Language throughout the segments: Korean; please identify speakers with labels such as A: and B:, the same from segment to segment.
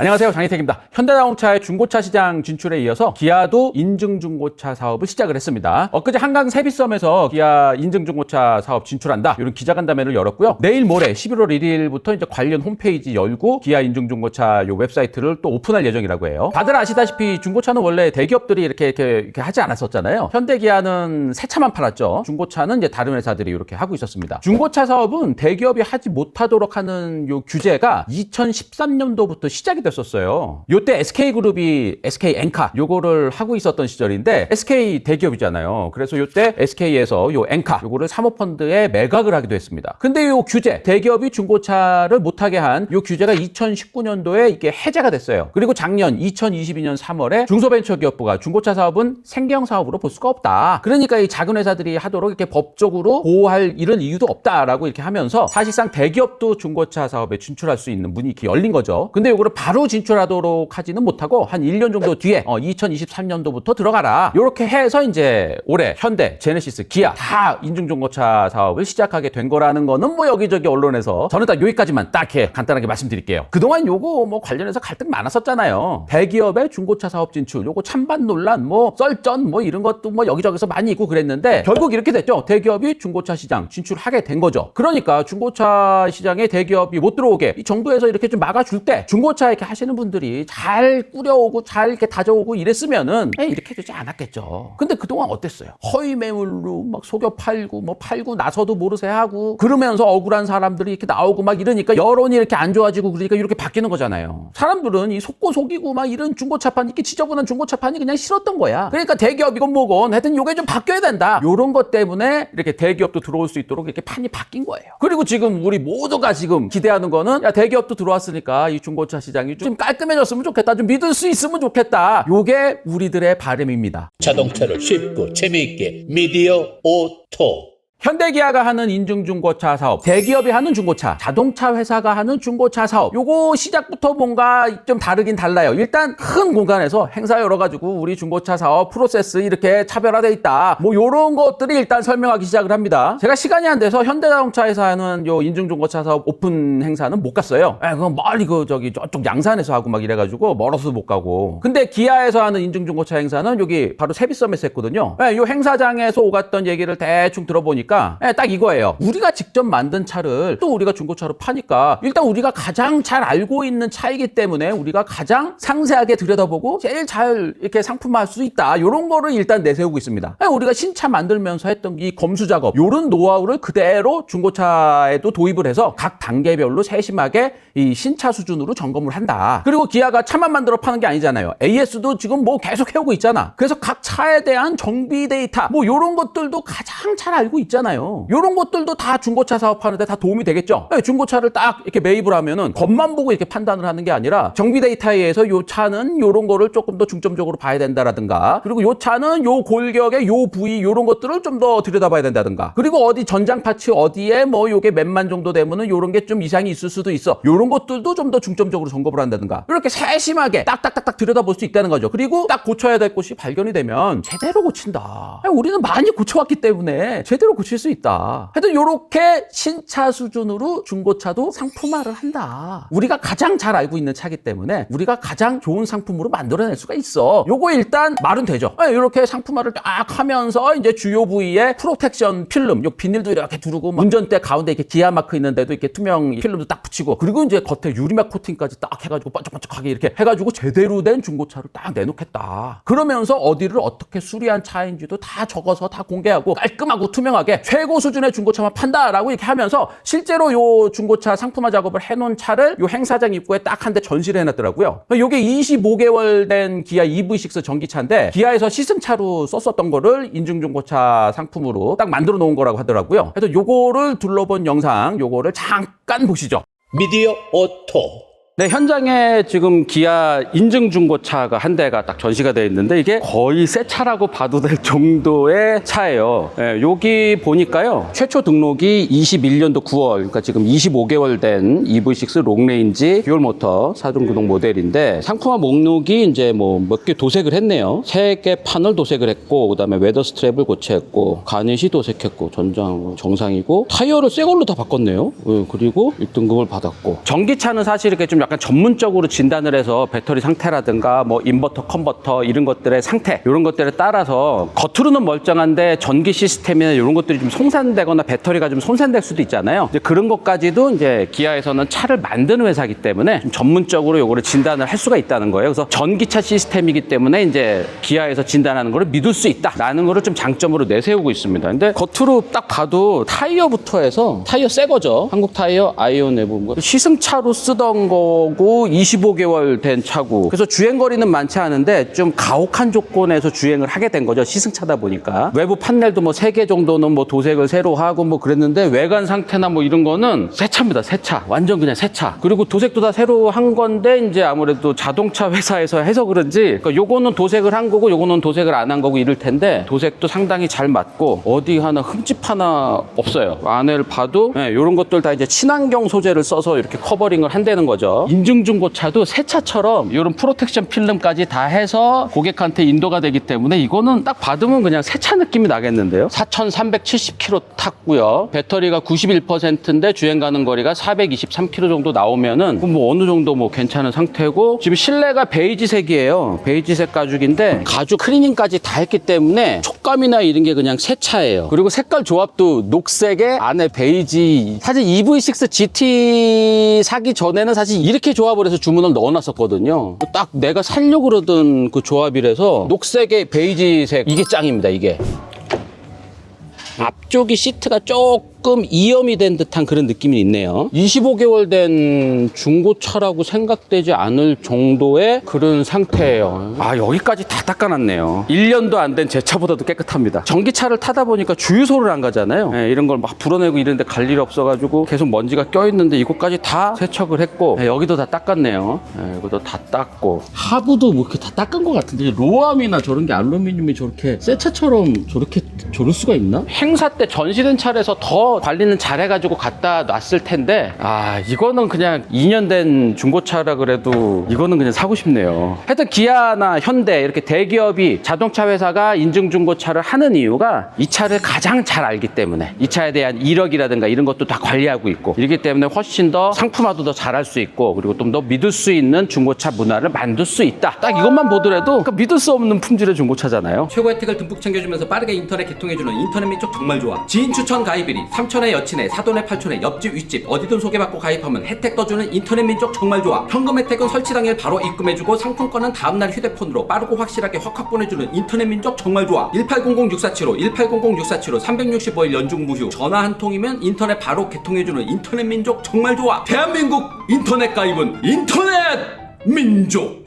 A: 안녕하세요, 장희택입니다. 현대자동차의 중고차 시장 진출에 이어서 기아도 인증중고차 사업을 시작을 했습니다. 엊그제 한강 세비섬에서 기아 인증중고차 사업 진출한다, 이런 기자간담회를 열었고요. 내일 모레 11월 1일부터 이제 관련 홈페이지 열고 기아 인증중고차 요 웹사이트를 또 오픈할 예정이라고 해요. 다들 아시다시피 중고차는 원래 대기업들이 이렇게 하지 않았었잖아요. 현대기아는 새 차만 팔았죠. 중고차는 이제 다른 회사들이 이렇게 하고 있었습니다. 중고차 사업은 대기업이 하지 못하도록 하는 요 규제가 2013년도부터 시작이 됐었어요. 요때 SK그룹이 SK 엔카 요거를 하고 있었던 시절인데, SK 대기업이잖아요. 그래서 요때 SK에서 요 엔카 요거를 사모펀드에 매각을 하기도 했습니다. 근데 요 규제, 대기업이 중고차를 못하게 한 요 규제가 2019년도에 이게 해제가 됐어요. 그리고 작년 2022년 3월에 중소벤처기업부가 중고차 사업은 생계형 사업으로 볼 수가 없다, 그러니까 이 작은 회사들이 하도록 이렇게 법적으로 보호할 이런 이유도 없다라고 이렇게 하면서 사실상 대기업도 중고차 사업에 진출할 수 있는 문이 이렇게 열린 거죠. 근데 요거를 바로 진출하도록 하지는 못하고 한 1년 정도 뒤에 2023년도부터 들어가라, 이렇게 해서 이제 올해 현대, 제네시스, 기아 다 인증중고차 사업을 시작하게 된 거라는 거는 뭐 여기저기 언론에서 저는 딱 여기까지만 딱 이렇게 간단하게 말씀드릴게요. 그동안 요거 뭐 관련해서 갈등 많았었잖아요. 대기업의 중고차 사업 진출, 요거 찬반 논란, 뭐 썰전 뭐 이런 것도 뭐 여기저기서 많이 있고 그랬는데, 결국 이렇게 됐죠. 대기업이 중고차 시장 진출하게 된 거죠. 그러니까 중고차 시장에 대기업이 못 들어오게 이 정부에서 이렇게 좀 막아줄 때 중고차 이렇게 하시는 분들이 잘 꾸려오고 잘 이렇게 다져오고 이랬으면은 이렇게 되지 않았겠죠. 근데 그동안 어땠어요? 허위 매물로 막 속여 팔고 뭐 팔고 나서도 모르세 하고 그러면서 억울한 사람들이 이렇게 나오고 막 이러니까 여론이 이렇게 안 좋아지고, 그러니까 이렇게 바뀌는 거잖아요. 사람들은 이 속고 속이고 막 이런 중고차판, 이렇게 지저분한 중고차판이 그냥 싫었던 거야. 그러니까 대기업이건 뭐건 하여튼 요게 좀 바뀌어야 된다, 요런 것 때문에 이렇게 대기업도 들어올 수 있도록 이렇게 판이 바뀐 거예요. 그리고 지금 우리 모두가 지금 기대하는 거는, 야, 대기업도 들어왔으니까 이 중고차 시장이 좀 깔끔해졌으면 좋겠다, 좀 믿을 수 있으면 좋겠다, 요게 우리들의 바람입니다.
B: 자동차를 쉽고 재미있게 미디어 오토.
A: 현대기아가 하는 인증중고차 사업, 대기업이 하는 중고차, 자동차 회사가 하는 중고차 사업, 요거 시작부터 뭔가 좀 다르긴 달라요. 일단 큰 공간에서 행사 열어가지고 우리 중고차 사업 프로세스 이렇게 차별화돼 있다, 뭐 요런 것들이 일단 설명하기 시작을 합니다. 제가 시간이 안 돼서 현대자동차에서 하는 요 인증중고차 사업 오픈 행사는 못 갔어요. 그건 멀리 저쪽 양산에서 하고 막 이래가지고 멀어서 못 가고. 근데 기아에서 하는 인증중고차 행사는 여기 바로 세비섬에서 했거든요. 요 행사장에서 오갔던 얘기를 대충 들어보니까 딱 이거예요. 우리가 직접 만든 차를 또 우리가 중고차로 파니까 일단 우리가 가장 잘 알고 있는 차이기 때문에 우리가 가장 상세하게 들여다보고 제일 잘 이렇게 상품화할 수 있다, 이런 거를 일단 내세우고 있습니다. 우리가 신차 만들면서 했던 이 검수 작업, 이런 노하우를 그대로 중고차에도 도입을 해서 각 단계별로 세심하게 이 신차 수준으로 점검을 한다. 그리고 기아가 차만 만들어 파는 게 아니잖아요. AS도 지금 뭐 계속 해오고 있잖아. 그래서 각 차에 대한 정비 데이터 뭐 이런 것들도 가장 잘 알고 있잖아요. 이런 것들도 다 중고차 사업하는데 다 도움이 되겠죠. 중고차를 딱 이렇게 매입을 하면은 겉만 보고 이렇게 판단을 하는 게 아니라 정비 데이터에 의해서 요 차는 이런 거를 조금 더 중점적으로 봐야 된다라든가, 그리고 요 차는 요 골격의 요 부위 이런 것들을 좀 더 들여다봐야 된다든가, 그리고 어디 전장 파츠 어디에 뭐 요게 몇만 정도 되면은 요런 게 좀 이상이 있을 수도 있어, 요런 것들도 좀 더 중점적으로 점검을 한다든가, 이렇게 세심하게 딱딱딱딱 들여다볼 수 있다는 거죠. 그리고 딱 고쳐야 될 곳이 발견이 되면 제대로 고친다. 우리는 많이 고쳐왔기 때문에 제대로 고칠 수 있다. 하여튼 요렇게 신차 수준으로 중고차도 상품화를 한다. 우리가 가장 잘 알고 있는 차기 때문에 우리가 가장 좋은 상품으로 만들어낼 수가 있어. 요거 일단 말은 되죠. 이렇게 상품화를 딱 하면서 이제 주요 부위에 프로텍션 필름, 요 비닐도 이렇게 두르고, 운전대 가운데 이렇게 기아 마크 있는데도 이렇게 투명 필름도 딱 붙이고, 그리고 이제 겉에 유리막 코팅까지 딱 해가지고 반짝반짝하게 이렇게 해가지고 제대로 된 중고차를 딱 내놓겠다. 그러면서 어디를 어떻게 수리한 차인지도 다 적어서 다 공개하고 깔끔하고 투명하게 최고 수준의 중고차만 판다라고 이렇게 하면서 실제로 요 중고차 상품화 작업을 해놓은 차를 요 행사장 입구에 딱 한 대 전시를 해놨더라고요. 요게 25개월 된 기아 EV6 전기차인데, 기아에서 시승차로 썼었던 거를 인증중고차 상품으로 딱 만들어 놓은 거라고 하더라고요. 그래서 요거를 둘러본 영상, 요거를 잠깐 보시죠.
B: 미디어 오토.
A: 네, 현장에 지금 기아 인증중고차가 한 대가 딱 전시가 되어 있는데, 이게 거의 새 차라고 봐도 될 정도의 차예요. 여기 보니까요, 최초 등록이 21년도 9월, 그러니까 지금 25개월 된 EV6 롱레인지 듀얼 모터 4중 구동 모델인데, 상품화 목록이 이제 뭐 몇 개 도색을 했네요. 3개 판을 도색을 했고, 그 다음에 웨더 스트랩을 교체했고, 가넷이 도색했고, 전장 정상이고, 타이어를 새 걸로 다 바꿨네요. 그리고 1등급을 받았고, 전기차는 사실 이렇게 좀 약간 전문적으로 진단을 해서 배터리 상태라든가 뭐 인버터, 컨버터 이런 것들의 상태 이런 것들에 따라서 겉으로는 멀쩡한데 전기 시스템이나 이런 것들이 좀 손상되거나 배터리가 좀 손상될 수도 있잖아요. 이제 그런 것까지도 이제 기아에서는 차를 만드는 회사이기 때문에 좀 전문적으로 요거를 진단을 할 수가 있다는 거예요. 그래서 전기차 시스템이기 때문에 이제 기아에서 진단하는 거를 믿을 수 있다라는 거를 좀 장점으로 내세우고 있습니다. 근데 겉으로 딱 봐도 타이어부터 해서 타이어 새 거죠. 한국 타이어 아이온 내부 시승차로 쓰던 거고 25개월 된 차고 그래서 주행거리는 많지 않은데 좀 가혹한 조건에서 주행을 하게 된 거죠. 시승차다 보니까 외부 판넬도 뭐 3개 정도는 뭐 도색을 새로 하고 뭐 그랬는데 외관 상태나 뭐 이런 거는 새 차입니다. 새 차. 완전 그냥 새 차. 그리고 도색도 다 새로 한 건데 이제 아무래도 자동차 회사에서 해서 그런지 그러니까 요거는 도색을 한 거고 요거는 도색을 안 한 거고 이럴 텐데 도색도 상당히 잘 맞고 어디 하나 흠집 하나 없어요. 안을 봐도 네, 이런 것들 다 이제 친환경 소재를 써서 이렇게 커버링을 한다는 거죠. 인증 중고차도 새 차처럼 이런 프로텍션 필름까지 다 해서 고객한테 인도가 되기 때문에 이거는 딱 받으면 그냥 새 차 느낌이 나겠는데요. 4,370km 탔고요. 배터리가 91%인데 주행 가는 거리가 423km 정도 나오면은 뭐 어느 정도 뭐 괜찮은 상태고 지금 실내가 베이지색이에요. 베이지색 가죽인데 가죽 클리닝까지 다 했기 때문에 촉감이나 이런 게 그냥 새 차예요. 그리고 색깔 조합도 녹색에 안에 베이지. 사실 EV6 GT 사기 전에는 사실 이렇게 조합을 해서 주문을 넣어놨었거든요. 딱 내가 살려고 그러던 그 조합이라서 녹색에 베이지색 이게 짱입니다. 이게 앞쪽이 시트가 조금 이염이 된 듯한 그런 느낌이 있네요. 25개월 된 중고차라고 생각되지 않을 정도의 그런 상태예요. 아, 여기까지 다 닦아놨네요. 1년도 안 된 제 차보다도 깨끗합니다. 전기차를 타다 보니까 주유소를 안 가잖아요. 네, 이런 걸 막 불어내고 이런데 갈 일이 없어가지고 계속 먼지가 껴있는데 이것까지 다 세척을 했고 네, 여기도 다 닦았네요. 네, 이것도 다 닦고 하부도 뭐 이렇게 다 닦은 것 같은데 로암이나 저런 게 알루미늄이 저렇게 새 차처럼 저렇게 저럴 수가 있나? 행사 때 전시된 차에서 더 관리는 잘해가지고 갖다 놨을 텐데 아 이거는 그냥 2년 된 중고차라 그래도 이거는 그냥 사고 싶네요. 하여튼 기아나 현대 이렇게 대기업이 자동차 회사가 인증 중고차를 하는 이유가 이 차를 가장 잘 알기 때문에 이 차에 대한 이력이라든가 이런 것도 다 관리하고 있고 이렇기 때문에 훨씬 더 상품화도 더 잘할 수 있고 그리고 좀 더 믿을 수 있는 중고차 문화를 만들 수 있다. 딱 이것만 보더라도 믿을 수 없는 품질의 중고차잖아요.
C: 최고 혜택을 듬뿍 챙겨주면서 빠르게 인터넷 개통해주는 인터넷 민족 정말 좋아. 지인 추천 가입일이 삼촌의 여친의 사돈의 팔촌의 옆집 윗집 어디든 소개받고 가입하면 혜택 떠주는 인터넷 민족 정말 좋아. 현금 혜택은 설치 당일 바로 입금해주고 상품권은 다음날 휴대폰으로 빠르고 확실하게 확 보내주는 인터넷 민족 정말 좋아. 1800-6475 1800-6475 365일 연중 무휴 전화 한 통이면 인터넷 바로 개통해주는 인터넷 민족 정말 좋아. 대한민국 인터넷 가입은 인터넷 민족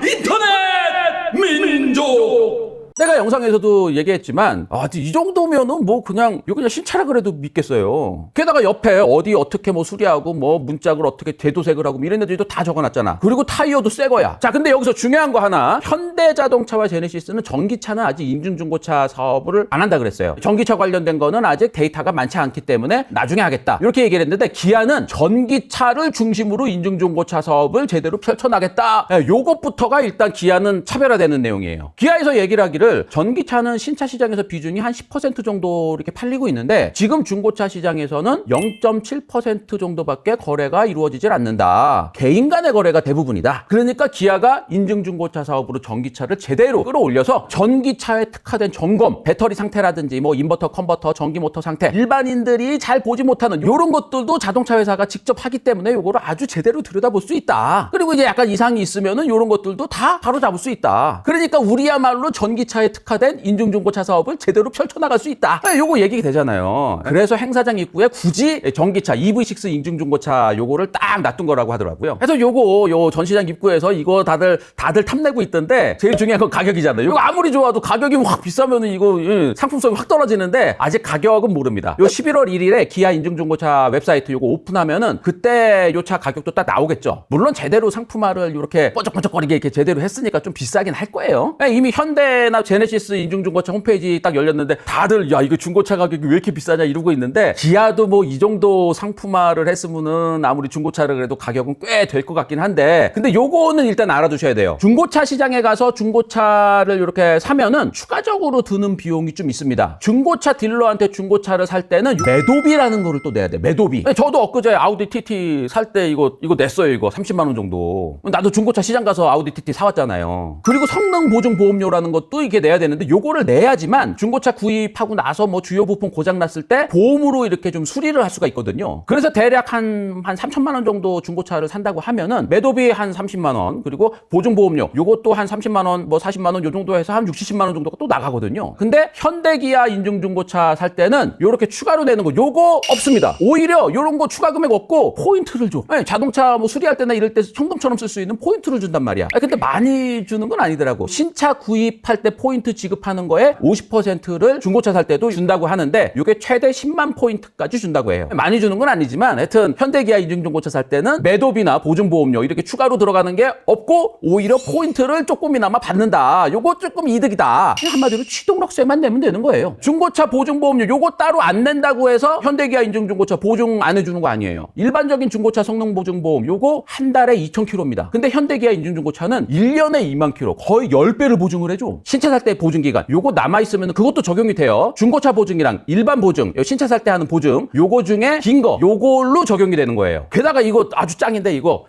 C: 인터넷 민족.
A: 내가 영상에서도 얘기했지만 이 정도면은 뭐 그냥 이거 그냥 신차라 그래도 믿겠어요. 게다가 옆에 어디 어떻게 뭐 수리하고 뭐 문짝을 어떻게 대도색을 하고 이런 애들도 다 적어놨잖아. 그리고 타이어도 새 거야. 자, 근데 여기서 중요한 거 하나. 현대자동차와 제네시스는 전기차는 아직 인증중고차 사업을 안 한다 그랬어요. 전기차 관련된 거는 아직 데이터가 많지 않기 때문에 나중에 하겠다 이렇게 얘기를 했는데 기아는 전기차를 중심으로 인증중고차 사업을 제대로 펼쳐나겠다. 요것부터가 일단 기아는 차별화되는 내용이에요. 기아에서 얘기를 하기를 전기차는 신차 시장에서 비중이 한 10% 정도 이렇게 팔리고 있는데 지금 중고차 시장에서는 0.7% 정도밖에 거래가 이루어지질 않는다. 개인 간의 거래가 대부분이다. 그러니까 기아가 인증중고차 사업으로 전기차를 제대로 끌어올려서 전기차에 특화된 점검, 배터리 상태라든지 뭐 인버터, 컨버터, 전기 모터 상태 일반인들이 잘 보지 못하는 이런 것들도 자동차 회사가 직접 하기 때문에 이거를 아주 제대로 들여다볼 수 있다. 그리고 이제 약간 이상이 있으면은 이런 것들도 다 바로 잡을 수 있다. 그러니까 우리야말로 전기차에 특화된 인증중고차 사업을 제대로 펼쳐나갈 수 있다. 요거 얘기가 되잖아요. 그래서 행사장 입구에 굳이 전기차 EV6 인증중고차 요거를 딱 놔둔 거라고 하더라고요. 그래서 요 전시장 입구에서 이거 다들 탐내고 있던데 제일 중요한 건 가격이잖아요. 이거 아무리 좋아도 가격이 확 비싸면은 이거 상품성이 확 떨어지는데 아직 가격은 모릅니다. 요 11월 1일에 기아 인증중고차 웹사이트 요거 오픈하면은 그때 요 차 가격도 딱 나오겠죠. 물론 제대로 상품화를 이렇게 번쩍번쩍거리게 이렇게 제대로 했으니까 좀 비싸긴 할 거예요. 이미 현대나 제네시스 인증중고차 홈페이지 딱 열렸는데 다들 야 이거 중고차 가격이 왜 이렇게 비싸냐 이러고 있는데 기아도 뭐 이 정도 상품화를 했으면은 아무리 중고차를 그래도 가격은 꽤 될 것 같긴 한데 근데 요거는 일단 알아두셔야 돼요. 중고차 시장에 가서 중고차를 이렇게 사면은 추가적으로 드는 비용이 좀 있습니다. 중고차 딜러한테 중고차를 살 때는 매도비라는 거를 또 내야 돼. 매도비. 저도 엊그제 아우디 TT 살 때 이거 냈어요. 이거 30만 원 정도. 나도 중고차 시장 가서 아우디 TT 사왔잖아요. 그리고 성능 보증 보험료라는 것도 이게 내야 되는데 요거를 내야지만 중고차 구입하고 나서 뭐 주요 부품 고장 났을 때 보험으로 이렇게 좀 수리를 할 수가 있거든요. 그래서 대략 한 3천만 원 정도 중고차를 산다고 하면은 매도비 한 30만 원 그리고 보증 보험료 요것도 한 30만 원 뭐 40만 원 요 정도 해서 한 60, 70만 원 정도가 또 나가거든요. 근데 현대 기아 인증 중고차 살 때는 요렇게 추가로 내는 거 요거 없습니다. 오히려 요런 거 추가 금액 없고 포인트를 줘. 네, 자동차 뭐 수리할 때나 이럴 때 현금처럼 쓸 수 있는 포인트를 준단 말이야. 근데 많이 주는 건 아니더라고. 신차 구입할 때 포인트 지급하는 거에 50%를 중고차 살 때도 준다고 하는데 요게 최대 10만 포인트까지 준다고 해요. 많이 주는 건 아니지만 하여튼 현대 기아 인증 중고차 살 때는 매도비나 보증 보험료 이렇게 추가로 들어가는 게 없고 오히려 포인트를 조금이나마 받는다. 요거 조금 이득이다. 한마디로 취등록세만 내면 되는 거예요. 중고차 보증 보험료 요거 따로 안 낸다고 해서 현대 기아 인증 중고차 보증 안 해주는 거 아니에요. 일반적인 중고차 성능 보증 보험 요거 한 달에 2,000km입니다. 근데 현대 기아 인증 중고차는 1년에 2만 km 거의 10배를 보증을 해줘. 신차 살 때 보증 기간 요거 남아있으면 그것도 적용이 돼요. 중고차 보증이랑 일반 보증 신차 살 때 하는 보증 요거 중에 긴 거 요걸로 적용이 되는 거예요. 게다가 이거 아주 짱인데 이거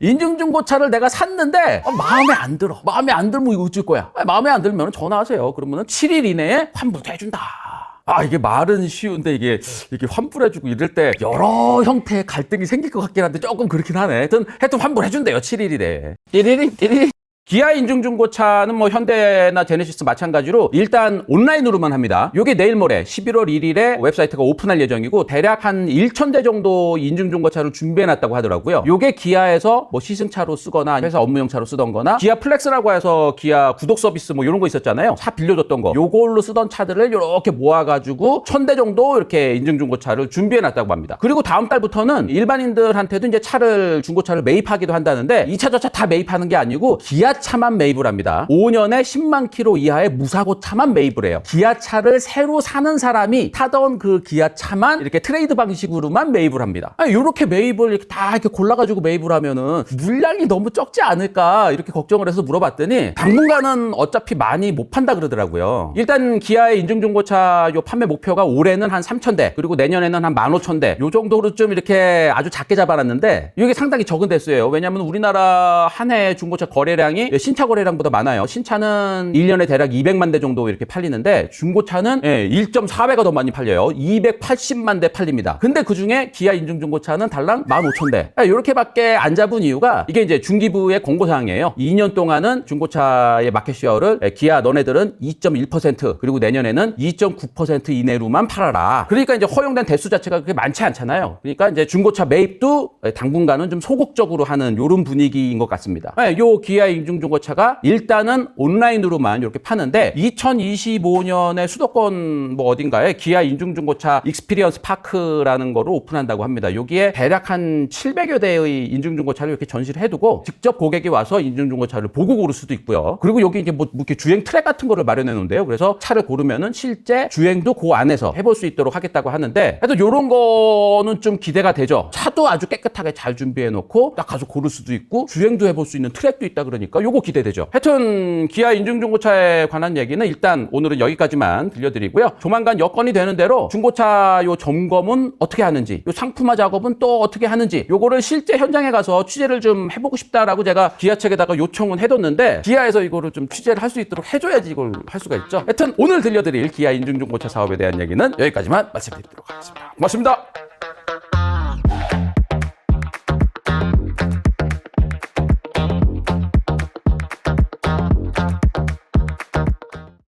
A: 인증 중고차를 내가 샀는데 마음에 안 들어. 마음에 안 들면 이거 어쩔 거야. 마음에 안 들면 전화하세요. 그러면 7일 이내에 환불도 해준다. 이게 말은 쉬운데 이게 환불해주고 이럴 때 여러 형태의 갈등이 생길 것 같긴 한데 조금 그렇긴 하네. 하여튼 환불해준대요. 7일 이내. 1일이. 기아 인증 중고차는 뭐 현대나 제네시스 마찬가지로 일단 온라인으로만 합니다. 요게 내일 모레 11월 1일에 웹사이트가 오픈할 예정이고 대략 한 1,000대 정도 인증 중고차를 준비해놨다고 하더라고요. 요게 기아에서 뭐 시승차로 쓰거나 회사 업무용차로 쓰던 거나 기아 플렉스라고 해서 기아 구독 서비스 뭐 이런 거 있었잖아요. 차 빌려줬던 거. 요걸로 쓰던 차들을 이렇게 모아가지고 1,000대 정도 이렇게 인증 중고차를 준비해놨다고 합니다. 그리고 다음 달부터는 일반인들한테도 이제 중고차를 매입하기도 한다는데 이 차 저 차 다 매입하는 게 아니고 기아 차만 매입을 합니다. 5년에 10만 킬로 이하의 무사고 차만 매입을 해요. 기아차를 새로 사는 사람이 타던 그 기아차만 이렇게 트레이드 방식으로만 매입을 합니다. 이렇게 매입을 이렇게 다 이렇게 골라가지고 매입을 하면은 물량이 너무 적지 않을까 이렇게 걱정을 해서 물어봤더니 당분간은 어차피 많이 못 판다 그러더라고요. 일단 기아의 인증중고차 요 판매 목표가 올해는 한 3,000대 그리고 내년에는 한 15,000대 요 정도로 좀 이렇게 아주 작게 잡아놨는데 이게 상당히 적은 대수예요. 왜냐하면 우리나라 한 해 중고차 거래량이 신차 거래량보다 많아요. 신차는 1년에 대략 200만 대 정도 이렇게 팔리는데 중고차는 1.4배가 더 많이 팔려요. 280만 대 팔립니다. 근데 그중에 기아 인증 중고차는 달랑 15,000대. 이렇게밖에 안 잡은 이유가 이게 이제 중기부의 공고사항이에요. 2년 동안은 중고차의 마켓쉐어를 기아 너네들은 2.1% 그리고 내년에는 2.9% 이내로만 팔아라. 그러니까 이제 허용된 대수 자체가 그렇게 많지 않잖아요. 그러니까 이제 중고차 매입도 당분간은 좀 소극적으로 하는 이런 분위기인 것 같습니다. 요 기아 인증 중고차가 일단은 온라인으로만 이렇게 파는데 2025년에 수도권 뭐 어딘가에 기아 인증 중고차 익스피리언스 파크라는 거를 오픈한다고 합니다. 여기에 대략 한 700여 대의 인증 중고차를 이렇게 전시를 해두고 직접 고객이 와서 인증 중고차를 보고 고를 수도 있고요. 그리고 여기 이제 뭐 이렇게 주행 트랙 같은 거를 마련해 놓은데요. 그래서 차를 고르면은 실제 주행도 그 안에서 해볼 수 있도록 하겠다고 하는데 하여튼 요런 거는 좀 기대가 되죠. 차도 아주 깨끗하게 잘 준비해 놓고 딱 가서 고를 수도 있고 주행도 해볼 수 있는 트랙도 있다 그러니까 요거 기대되죠. 하여튼 기아 인증 중고차에 관한 얘기는 일단 오늘은 여기까지만 들려드리고요. 조만간 여건이 되는 대로 중고차 요 점검은 어떻게 하는지 요 상품화 작업은 또 어떻게 하는지 요거를 실제 현장에 가서 취재를 좀 해보고 싶다라고 제가 기아 측에다가 요청은 해뒀는데 기아에서 이거를 좀 취재를 할 수 있도록 해줘야지 이걸 할 수가 있죠. 하여튼 오늘 들려드릴 기아 인증 중고차 사업에 대한 얘기는 여기까지만 말씀드리도록 하겠습니다. 고맙습니다.